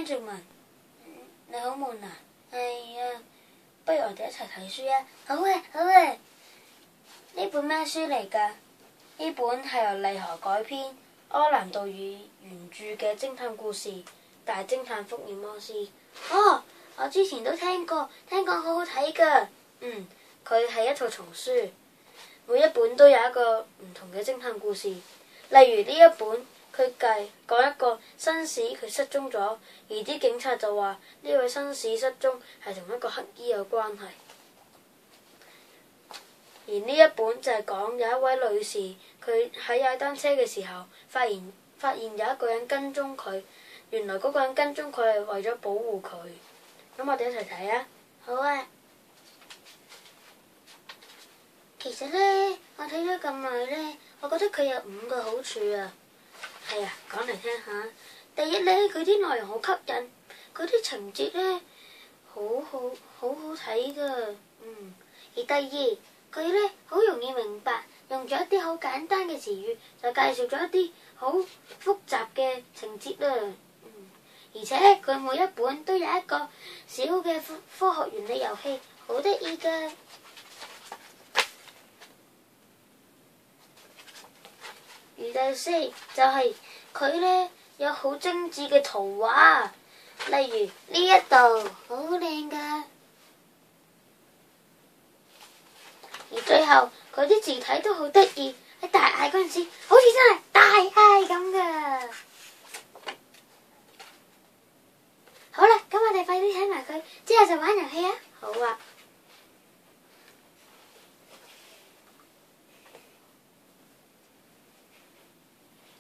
Benjamin，你好悶啊！不如我哋一齊睇書啊！好啊，好啊！呢本咩書嚟㗎？呢本係由麗荷改編、柯南道爾原著嘅偵探故事《大偵探福爾摩斯》。哦，我之前都聽過，聽講好好睇㗎。佢係一套叢書，每一本都有一個唔同嘅偵探故事。例如呢一本，佢講一個紳士佢失蹤咗，而啲警察就話呢位紳士失蹤係同一個乞兒有關係。而呢一本就係講有一位女士，佢喺踩單車嘅時候發現有一個人跟蹤佢，原來嗰個人跟蹤佢係為咗保護佢。咁我哋一齊睇啊！好啊！其實呢，我睇咗咁耐呢，我覺得佢有5個好處啊。係啊，講嚟聽下。第一呢，佢啲內容好吸引，佢啲情節呢，好好睇㗎。而第二，佢呢好容易明白，用咗一啲好簡單嘅詞語就介紹咗一啲好複雜嘅情節啦。而且佢每一本都有一個小嘅科學原理遊戲，好得意㗎。而第四就係佢呢有好精緻嘅圖畫，例如呢一度好靚㗎。而最後佢啲字體都好得意，喺大嗌嗰陣時，好似真係大